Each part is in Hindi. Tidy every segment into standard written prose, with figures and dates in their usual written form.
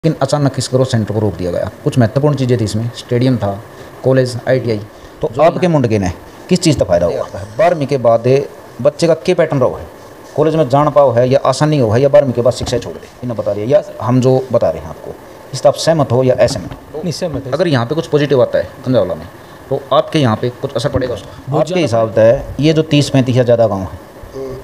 लेकिन अचानक इस ग्रोथ सेंटर को रोक दिया गया। कुछ महत्वपूर्ण चीज़ें थी इसमें, स्टेडियम था, कॉलेज, ITI। तो आपके मुंडके ने किस चीज़ का फायदा हुआ? 12वीं के बाद बच्चे का क्या पैटर्न रहा है, कॉलेज में जान पाओ है या आसानी हो है, या 12वीं के बाद शिक्षा छोड़ दे, इन्हें बता रही है या हम जो बता रहे हैं आपको, इस आप सहमत हो या असहमत हो? नहीं, सहमत है। अगर यहाँ पे कुछ पॉजिटिव आता है कंजावला में, तो आपके यहाँ पे कुछ असर पड़ेगा उसका? आपके हिसाब से ये जो 30-35 या ज़्यादा गाँव है,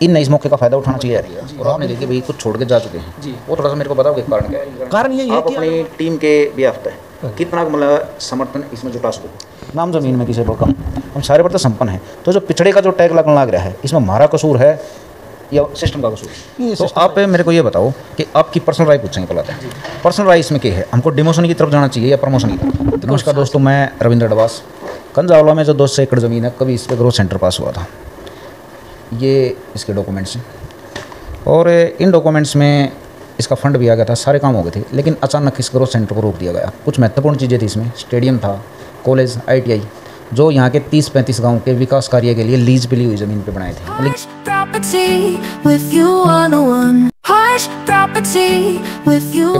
इन इस मौके का फायदा उठाना चाहिए यार। और आपने देखिए भाई कुछ छोड़ के जा चुके हैं जी, वो थोड़ा सा मेरे को बताओगे कारण क्या है? कारण ये है आप कि अपनी टीम के व्याप्त है कितना मतलब समर्थन इसमें जुटा सको? नाम जमीन में किसी को कम, हम सारे पर तो संपन्न हैं। तो जो पिछड़े का जो टैग लगने लग रहा है, इसमें हमारा कसूर है या सिस्टम का कसूर? तो आप मेरे को ये बताओ कि आपकी पर्सनल राय पूछेंगे पहले। पर्सनल राय इसमें क्या है, हमको डिमोशन की तरफ जाना चाहिए या प्रमोशन की तरफ? नमस्कार दोस्तों, मैं रविंद्र डवास। कंजावला में जो 200 एकड़ ज़मीन है, कभी इस पर ग्रोथ सेंटर पास हुआ था। ये इसके डॉक्यूमेंट्स हैं और इन डॉक्यूमेंट्स में इसका फंड भी आ गया था, सारे काम हो गए थे, लेकिन अचानक इस ग्रोथ सेंटर को रोक दिया गया। कुछ महत्वपूर्ण चीज़ें थी इसमें, स्टेडियम था, कॉलेज, ITI, जो यहाँ के 30-35 गाँव के विकास कार्य के लिए लीज पे ली हुई ज़मीन पे बनाए थे। लेकिन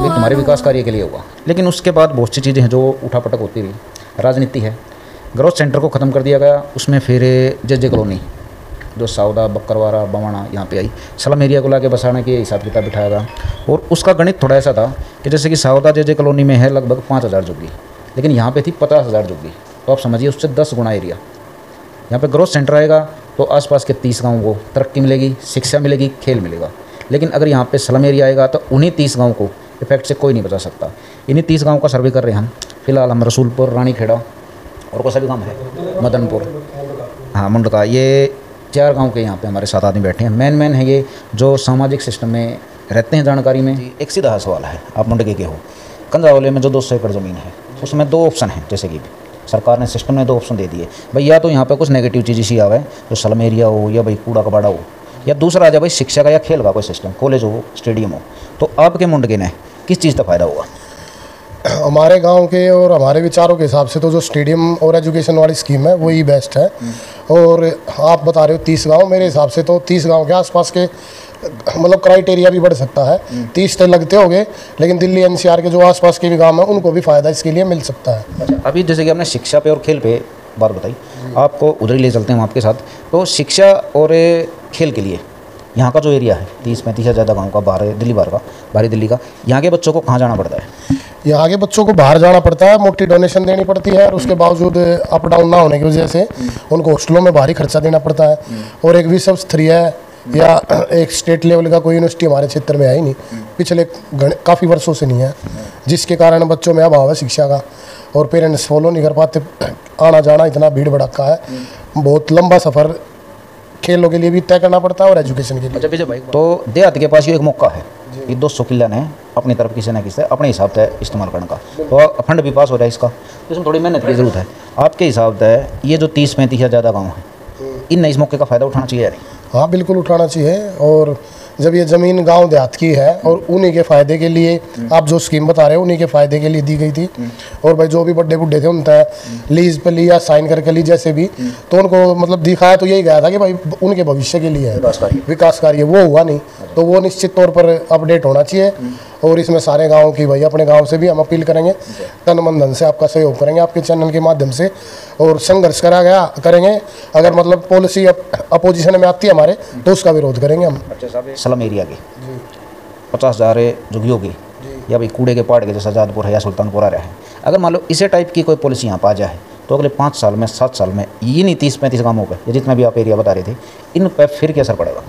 तुम्हारे विकास कार्य के लिए हुआ, लेकिन उसके बाद बहुत सी चीज़ें हैं जो उठापटक होती रही। राजनीति है, ग्रोथ सेंटर को ख़त्म कर दिया गया, उसमें फिर JJ कॉलोनी जो साउदा, बकरवारा, बवाना यहाँ पे आई, स्लम एरिया को लाके बसाने के हिसाब किताब बिठाया गया। और उसका गणित थोड़ा ऐसा था कि जैसे कि साउदा JJ कॉलोनी में है लगभग 5000 झुग्गी, लेकिन यहाँ पे थी 50,000 झुग्गी। तो आप समझिए उससे 10 गुना एरिया। यहाँ पे ग्रोथ सेंटर आएगा तो आसपास के 30 गाँव को तरक्की मिलेगी, शिक्षा मिलेगी, खेल मिलेगा। लेकिन अगर यहाँ पे स्लम एरिया आएगा तो उन्हीं 30 गाँव को इफेक्ट से कोई नहीं बचा सकता। इन्हीं 30 गाँव का सर्वे कर रहे हैं हम फिलहाल। हम रसूलपुर, रानीखेड़ा और कौन सा भी गाँव है, मदनपुर, हाँ, मुंडका, ये 4 गांव के यहाँ पे हमारे साथ आदमी बैठे हैं। मेन है ये जो सामाजिक सिस्टम में रहते हैं जानकारी में। एक सीधा सवाल है, आप मुंडके के हो, कंजावले में जो 200 एकड़ ज़मीन है उसमें 2 ऑप्शन हैं। जैसे कि सरकार ने सिस्टम में 2 ऑप्शन दे दिए भाई, या तो यहाँ पे कुछ नेगेटिव चीज़ इसी आवे जो स्लम एरिया हो, या भाई कूड़ा कबाड़ा हो, या दूसरा आ जाए भाई शिक्षा का या खेल का कोई सिस्टम, कॉलेज हो, स्टेडियम हो। तो आपके मुंडके ने किस चीज़ का फ़ायदा हुआ? हमारे गांव के और हमारे विचारों के हिसाब से तो जो स्टेडियम और एजुकेशन वाली स्कीम है वही बेस्ट है। और आप बता रहे हो 30 गांव, मेरे हिसाब से तो 30 गांव के आसपास के मतलब क्राइटेरिया भी बढ़ सकता है। 30 तो लगते होंगे, लेकिन दिल्ली NCR के जो आसपास के भी गांव हैं उनको भी फ़ायदा इसके लिए मिल सकता है। अच्छा, अभी जैसे कि आपने शिक्षा पे और खेल पे बात बताई, आपको उधर ही ले चलते हैं हम आपके साथ। तो शिक्षा और खेल के लिए यहाँ का जो एरिया है 30-35 या ज़्यादा गाँव का, बाहर दिल्ली, बाहर का, बाहरी दिल्ली का, यहाँ के बच्चों को कहाँ जाना पड़ता है? यहाँ के बच्चों को बाहर जाना पड़ता है, मोटी डोनेशन देनी पड़ती है, और उसके बावजूद अप डाउन ना होने की वजह से उनको हॉस्टलों में भारी खर्चा देना पड़ता है। और एक विश्व स्तरीय या एक स्टेट लेवल का कोई यूनिवर्सिटी हमारे क्षेत्र में है ही नहीं, पिछले काफ़ी वर्षों से नहीं है, जिसके कारण बच्चों में अभाव है शिक्षा का, और पेरेंट्स फॉलो नहीं कर पाते। आना जाना इतना भीड़ भड़का है, बहुत लंबा सफ़र खेलों के लिए भी तय करना पड़ता है और एजुकेशन के लिए। अच्छा भाई, तो देहात के पास ये एक मौका है, ये 200 किला ने अपनी तरफ किसी न किसी अपने हिसाब से इस्तेमाल करने का, तो फंड भी पास हो रहा है इसका, तो इसमें थोड़ी मेहनत की ज़रूरत है। आपके हिसाब से ये जो 30-35 या ज़्यादा गाँव हैं, इन इस मौके का फ़ायदा उठाना चाहिए यार? हाँ, बिल्कुल उठाना चाहिए। और जब ये ज़मीन गांव देहात की है और उन्हीं के फ़ायदे के लिए आप जो स्कीम बता रहे हो उन्हीं के फ़ायदे के लिए दी गई थी। और भाई जो भी बड़े बुड्ढे थे उनका लीज पे लिया, साइन करके ली, जैसे भी, तो उनको मतलब दिखाया तो यही गया था कि भाई उनके भविष्य के लिए है, विकास कार्य, वो हुआ नहीं। तो वो निश्चित तौर पर अपडेट होना चाहिए। और इसमें सारे गाँव की भाई, अपने गाँव से भी हम अपील करेंगे, तन मन धन से आपका सहयोग करेंगे आपके चैनल के माध्यम से, और संघर्ष करेंगे। अगर मतलब पॉलिसी अपोजिशन में आती है हमारे, तो उसका विरोध करेंगे हम। स्लम एरिया के 50,000 झुग्गियों की, या भाई कूड़े के पहाड़ के जैसा आजादपुर है या सुल्तानपुर आ रहा है, अगर मान लो इसी टाइप की कोई पॉलिसी यहाँ पर आ जाए, तो अगले 5 साल में, 7 साल में ये नहीं 30-35 गाँवों पर, जितना भी आप एरिया बता रहे थे, इन पर फिर क्या असर पड़ेगा?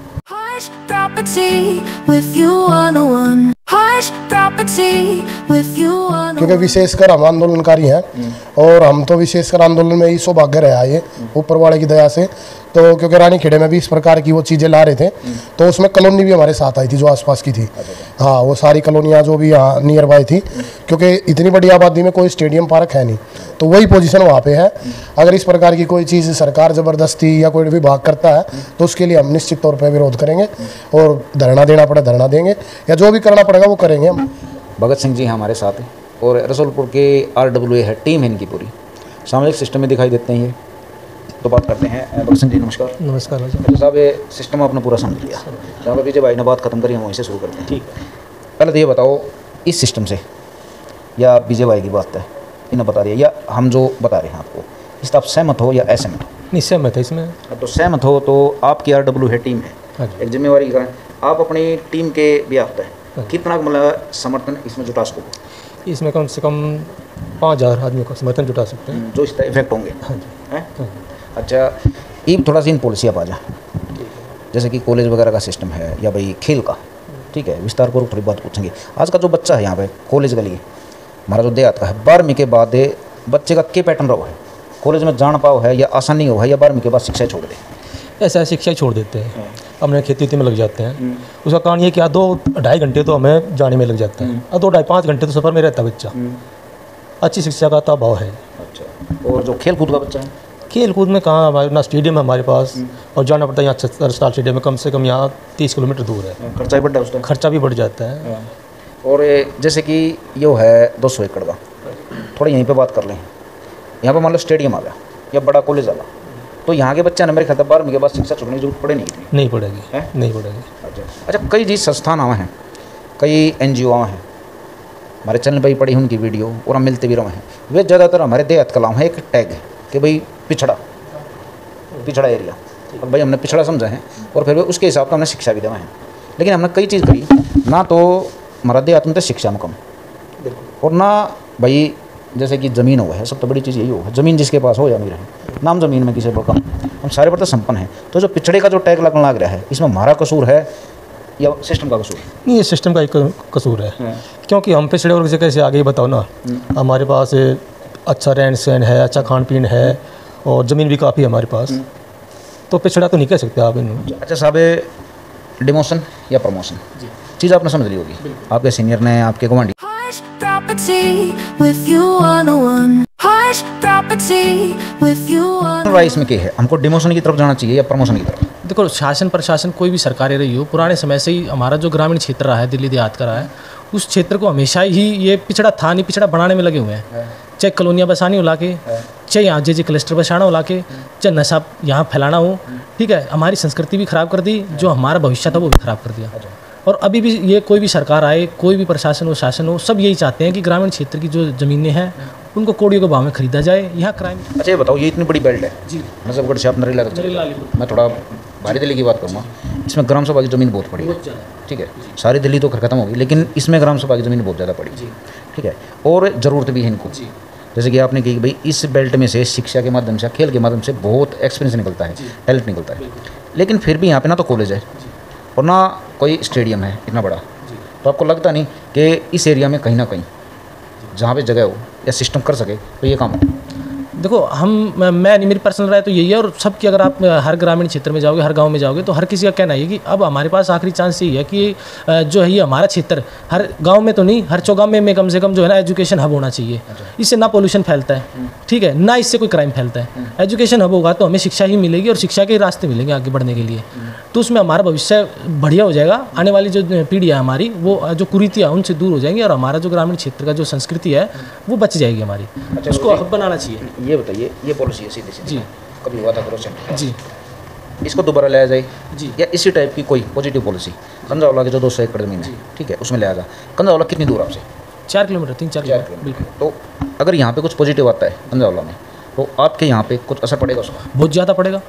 क्योंकि विशेषकर हम आंदोलनकारी हैं, और हम तो विशेषकर आंदोलन में ही सौभाग्य रहा ये ऊपर वाले की दया से। तो क्योंकि रानीखेड़े में भी इस प्रकार की वो चीज़ें ला रहे थे, तो उसमें कॉलोनी भी हमारे साथ आई थी जो आसपास की थी। हाँ, वो सारी कॉलोनियाँ जो भी यहाँ नियर बाय थी, क्योंकि इतनी बड़ी आबादी में कोई स्टेडियम पार्क है नहीं, तो वही पोजीशन वहाँ पे है। अगर इस प्रकार की कोई चीज़ सरकार ज़बरदस्ती या कोई विभाग करता है, तो उसके लिए हम निश्चित तौर पर विरोध करेंगे, और धरना देना पड़े धरना देंगे, या जो भी करना पड़ेगा वो करेंगे हम। भगत सिंह जी हमारे साथ हैं, और रसूलपुर के RWA है टीम है इनकी पूरी, सामाजिक सिस्टम में दिखाई देते हैं ये। तो बात करते हैं। भगत सिंह जी नमस्कार। नमस्कार तो साहब, ये सिस्टम आपने पूरा समझ लिया, जहाँ पर विजय भाई ने बात खत्म करी, हम वहीं से शुरू करते हैं। ठीक है, पहले तो ये बताओ, इस सिस्टम से या बीजेवाई की बात है इन्हें बता रही है, या हम जो बता रहे हैं आपको, इस आप सहमत हो या असहमत हो? नहीं, सहमत है इसमें। तो सहमत हो तो आपकी RW है, टीम है, एक जिम्मेवारी की करें आप अपनी टीम के ब्याह है कितना मतलब समर्थन इसमें जुटा सको? इसमें कम से कम 5000 आदमी को समर्थन जुटा सकते हैं जो इसका इफेक्ट होंगे। हाँ जी। हैं? अच्छा, ये थोड़ा सी इन पॉलिसी आप आ जा, जैसे कि कॉलेज वगैरह का सिस्टम है या भाई खेल का, ठीक है, विस्तार पूर्वक थोड़ी बात पूछेंगे। आज का जो बच्चा है यहाँ पे कॉलेज के लिए, हमारा जो देहात का है, 12वीं के बाद बच्चे का क्या पैटर्न रहा है, कॉलेज में जान पाओ है या आसानी हो है, या 12वीं के बाद शिक्षा छोड़ दे? ऐसा शिक्षा छोड़ देते हैं, अपने खेती वेती में लग जाते हैं। उसका कारण ये कि 2-2.5 घंटे तो हमें जाने में लग जाते हैं, और 2-2.5-5 घंटे तो सफ़र में रहता है बच्चा। अच्छी शिक्षा का तो अभाव है। अच्छा, और जो खेल कूद का बच्चा है, खेल कूद में कहाँ, हमारे ना स्टेडियम है हमारे पास, और जाना पड़ता है यहाँ स्टार स्टेडियम में, कम से कम यहाँ 30 किलोमीटर दूर है, खर्चा भी बढ़ा उसका, खर्चा भी बढ़ जाता है। और जैसे कि यो है 200 एकड़ का, थोड़ा यहीं पे बात कर लें, यहाँ पे मान लो स्टेडियम आ गया या बड़ा कॉलेज आ गया, तो यहाँ के बच्चे ना मेरे ख्याल 12वीं के बाद शिक्षा छोड़ने की जरूरत पड़े नहीं पड़ेगी। नहीं पड़ेगी। अच्छा, कई जी संस्थान आए हैं, कई NGO आए हैं, हमारे चैनल पर ही पड़ी उनकी वीडियो और हम मिलते भी रहे हैं, वे ज़्यादातर हमारे देहात कलाम है, एक टैग है कि भाई पिछड़ा एरिया, और भाई हमने पिछड़ा समझा है और फिर उसके हिसाब से हमने शिक्षा भी देवा है। लेकिन हमने कई चीज़ करी ना, तो हमारा देहात में तो शिक्षा में कम, और ना भाई जैसे कि ज़मीन हो है, सब तो बड़ी चीज़ यही हो है, ज़मीन जिसके पास हो या अमीर है, नाम ज़मीन में किसी पर कम, हम सारे पर तो संपन्न हैं। तो जो पिछड़े का जो टैग लगने लग रहा है, इसमें हमारा कसूर है या सिस्टम का कसूर? नहीं, ये सिस्टम का ही कसूर है, क्योंकि हम पिछड़े वर्ग से कैसे आगे बताओ ना, हमारे पास अच्छा रहन सहन है, अच्छा खान पीन है, और ज़मीन भी काफ़ी है हमारे पास, तो पिछड़ा तो नहीं कह सकते आप इन्हें। अच्छा साहब, डिमोशन या प्रमोशन चीज़ आपने समझ ली होगी, आपके सीनियर ने, आपके गवांडी। इसमें क्या है, हमको डिमोशन की तरफ जाना चाहिए या प्रमोशन की तरफ? देखो, शासन प्रशासन कोई भी सरकारी रही हो, पुराने समय से ही हमारा जो ग्रामीण क्षेत्र रहा है, दिल्ली देहात का रहा है, उस क्षेत्र को हमेशा ही ये पिछड़ा था नहीं, पिछड़ा बनाने में लगे हुए हैं। चाहे कॉलोनियाँ बसानी हो लाके, चाहे यहाँ जे क्लस्टर बसाना हो लाके, चाहे नशा यहाँ फैलाना हो, ठीक है, हमारी संस्कृति भी खराब कर दी, जो हमारा भविष्य था वो भी खराब कर दिया। और अभी भी ये कोई भी सरकार आए, कोई भी प्रशासन हो, शासन हो, सब यही चाहते हैं कि ग्रामीण क्षेत्र की जो ज़मीनें हैं उनको कोड़ियों के भाव में खरीदा जाए, यहाँ क्राइम। अच्छा, ये बताओ, ये इतनी बड़ी बेल्ट है जी, नजफगढ़ से आप नरेला तक, मैं थोड़ा भारी दिल्ली की बात करूँगा, इसमें ग्राम सभा की ज़मीन बहुत पड़ी है, ठीक है, सारी दिल्ली तो खत्म होगी, लेकिन इसमें ग्राम सभा की ज़मीन बहुत ज़्यादा पड़ी, ठीक है, और ज़रूरत भी है इनको। जैसे कि आपने कही कि भाई इस बेल्ट में से शिक्षा के माध्यम से, खेल के माध्यम से बहुत एक्सपीरियंस निकलता है, टैलेंट निकलता है, लेकिन फिर भी यहाँ पे ना तो कॉलेज है और ना कोई स्टेडियम है इतना बड़ा, तो आपको लगता नहीं कि इस एरिया में कहीं ना कहीं जहाँ पे जगह हो या सिस्टम कर सके तो ये काम हो? देखो, मैं नहीं, मेरी पर्सनल राय तो यही है, और सबकी, अगर आप हर ग्रामीण क्षेत्र में जाओगे, हर गांव में जाओगे, तो हर किसी का कहना है कि अब हमारे पास आखिरी चांस यही है कि जो है ये हमारा क्षेत्र, हर गांव में तो नहीं, हर चौगांव में कम से कम जो है ना एजुकेशन हब होना चाहिए। इससे ना पोल्यूशन फैलता है, ठीक है, ना इससे कोई क्राइम फैलता है। एजुकेशन हब होगा तो हमें शिक्षा ही मिलेगी, और शिक्षा के रास्ते मिलेंगे आगे बढ़ने के लिए, तो उसमें हमारा भविष्य बढ़िया हो जाएगा। आने वाली जो पीढ़ी है हमारी, वो जो कुरीतियाँ उनसे दूर हो जाएंगी, और हमारा जो ग्रामीण क्षेत्र का जो संस्कृति है वो बच जाएगी हमारी। अच्छा, उसको हब बनाना चाहिए। ये बताइए, ये पॉलिसी है सीधी जी, कभी हुआ था ग्रोथ सेंटर जी, इसको दोबारा लाया जाए जी, या इसी टाइप की कोई पॉजिटिव पॉलिसी? कंजावला के जो 200 एकड़ जमीन है, ठीक है, उसमें लाया जाए। कंजावला कितनी दूर आपसे? 4 किलोमीटर, 3-4 किलोमीटर, बिल्कुल। तो अगर यहाँ पे कुछ पॉजिटिव आता है कंजावला में, तो आपके यहाँ पे कुछ असर पड़ेगा उसका? बहुत ज़्यादा पड़ेगा।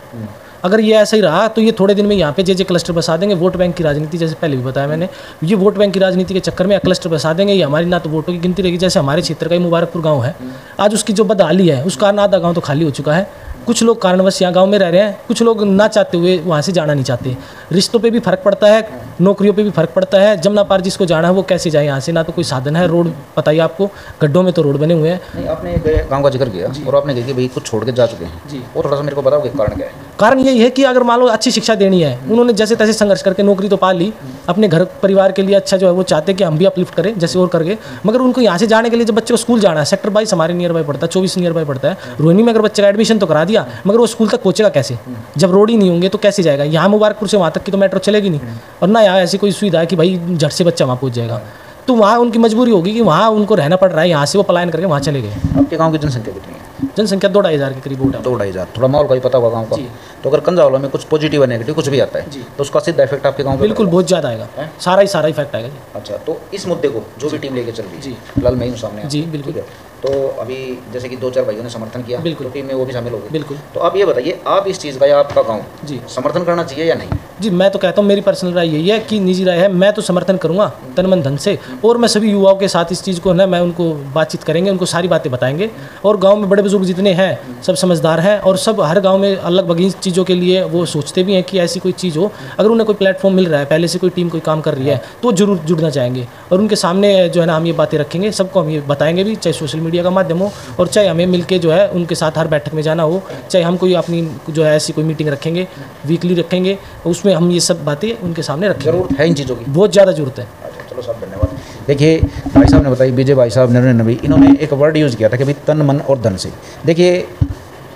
अगर ये ऐसा ही रहा तो ये थोड़े दिन में यहाँ पे जे क्लस्टर बसा देंगे। वोट बैंक की राजनीति, जैसे पहले भी बताया मैंने, ये वोट बैंक की राजनीति के चक्कर में क्लस्टर बसा देंगे, ये हमारी ना तो वोटों की गिनती रहेगी। जैसे हमारे क्षेत्र का ही मुबारकपुर गांव है, आज उसकी जो बदहाली है उस कारण आधा गांव तो खाली हो चुका है। कुछ लोग कारणवश यहाँ गांव में रह रहे हैं, कुछ लोग ना चाहते हुए वहाँ से जाना नहीं चाहते। रिश्तों पे भी फर्क पड़ता है, नौकरियों पे भी फर्क पड़ता है। जमुना पार जिसको जाना है वो कैसे जाए यहाँ से, ना तो कोई साधन है, रोड पता ही आपको, गड्ढों में तो रोड बने हुए हैं। नहीं, आपने एक गाँव का जिक्र किया और आपने कहा कि भाई कुछ छोड़ के जा चुके हैं जी, वो थोड़ा सा मेरे को बताओगे कारण क्या है? कारण यही है कि अगर मान लो अच्छी शिक्षा देनी है, उन्होंने जैसे तैसे संघर्ष करके नौकरी तो पा ली, अपने घर परिवार के लिए अच्छा जो है वो चाहते कि हम भी अपलिफ्ट करें जैसे और करके, मगर उनको यहाँ से जाने के लिए जब बच्चे को स्कूल जाना है, सेक्टर 22 हमारे नियर बाई पड़ता है, 24 नियर बाई पड़ता है, रोहिणी में अगर बच्चे का एडमिशन तो करा दिया, मगर वो स्कूल तक पहुँचेगा कैसे? जब रोड ही नहीं होंगे तो कैसे जाएगा? यहाँ मुबारकपुर से वहाँ तक की तो मेट्रो चलेगी नहीं, और ना यहाँ ऐसी कोई सुविधा है कि भाई झट से बच्चा वहाँ पहुँच जाएगा। तो वहाँ उनकी मजबूरी होगी कि वहाँ उनको रहना पड़ रहा है, यहाँ से वो पलायन करके वहाँ चले गए। आपके गाँव की जनसंख्या कितनी है? जनसंख्या 2-2.5 के करीब वोट है। 2-2.5 थोड़ा माहौल का ही पता होगा गाँव का। तो अगर कंजावला में कुछ पॉजिटिव है नेगेटिव कुछ भी आता है तो उसका सीधा इफेक्ट आपके गाँव में बिल्कुल बहुत ज़्यादा आएगा, सारा इफेक्ट आएगा जी। अच्छा, तो इस मुद्दे को जो भी टीम लेके चल रही है, फिलहाल मैं हूँ सामने जी बिल्कुल। ठीक है, तो अभी जैसे कि 2-4 भाइयों ने समर्थन किया, बिल्कुल, तो टीम में वो भी शामिल हो गए। बिल्कुल। तो आप ये बताइए, आप इस चीज़ का या आपका गाँव जी समर्थन करना चाहिए या नहीं? जी, मैं तो कहता हूँ, मेरी पर्सनल राय यही है कि निजी राय है, मैं तो समर्थन करूँगा तन मन धन से, और मैं सभी युवाओं के साथ इस चीज़ को ना, मैं उनको बातचीत करेंगे, उनको सारी बातें बताएंगे। और गांव में बड़े बुजुर्ग जितने हैं सब समझदार हैं, और सब हर गांव में अलग बगी चीज़ों के लिए वो सोचते भी हैं कि ऐसी कोई चीज़ हो, अगर उन्हें कोई प्लेटफॉर्म मिल रहा है, पहले से कोई टीम कोई काम कर रही है तो जरूर जुड़ना चाहेंगे। और उनके सामने जो है ना हम ये बातें रखेंगे, सबको हम ये बताएंगे भी, चाहे सोशल मीडिया का माध्यम हो और चाहे हमें मिलके जो है उनके साथ हर बैठक में जाना हो, चाहे हम कोई अपनी जो है ऐसी कोई मीटिंग रखेंगे, वीकली रखेंगे, उसमें हम ये सब बातें उनके सामने रखेंगे। जरूरत है इन चीज़ों की, बहुत ज़्यादा जरूरत है। अच्छा चलो साहब, धन्यवाद। देखिए भाई साहब ने बताई, विजय भाई साहब नबी, इन्होंने एक वर्ड यूज़ किया था कि भाई तन मन और धन से। देखिए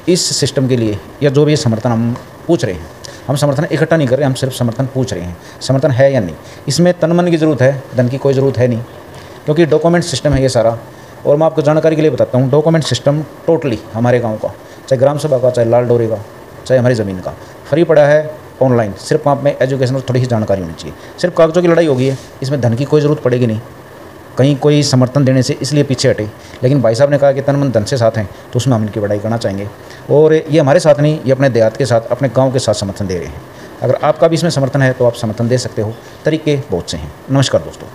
इस सिस्टम के लिए या जो भी समर्थन हम पूछ रहे हैं, हम समर्थन इकट्ठा नहीं कर रहे, हम सिर्फ समर्थन पूछ रहे हैं, समर्थन है या नहीं। इसमें तन मन की ज़रूरत है, धन की कोई ज़रूरत है नहीं, क्योंकि डॉक्यूमेंट सिस्टम है ये सारा। और मैं आपको जानकारी के लिए बताता हूँ, डॉक्यूमेंट सिस्टम टोटली हमारे गाँव का, चाहे ग्राम सभा का, चाहे लाल डोरे का, चाहे हमारी ज़मीन का, फ्री पड़ा है ऑनलाइन। सिर्फ आप में एजुकेशन थोड़ी सी जानकारी होनी चाहिए, सिर्फ कागज़ों की लड़ाई होगी है, इसमें धन की कोई ज़रूरत पड़ेगी नहीं, कहीं कोई समर्थन देने से इसलिए पीछे हटे। लेकिन भाई साहब ने कहा कि तन मन धन से साथ हैं, तो उसमें हम इनकी बड़ाई करना चाहेंगे। और ये हमारे साथ नहीं, ये अपने देहात के साथ, अपने गाँव के साथ समर्थन दे रहे हैं। अगर आपका भी इसमें समर्थन है तो आप समर्थन दे सकते हो, तरीके बहुत से हैं। नमस्कार दोस्तों।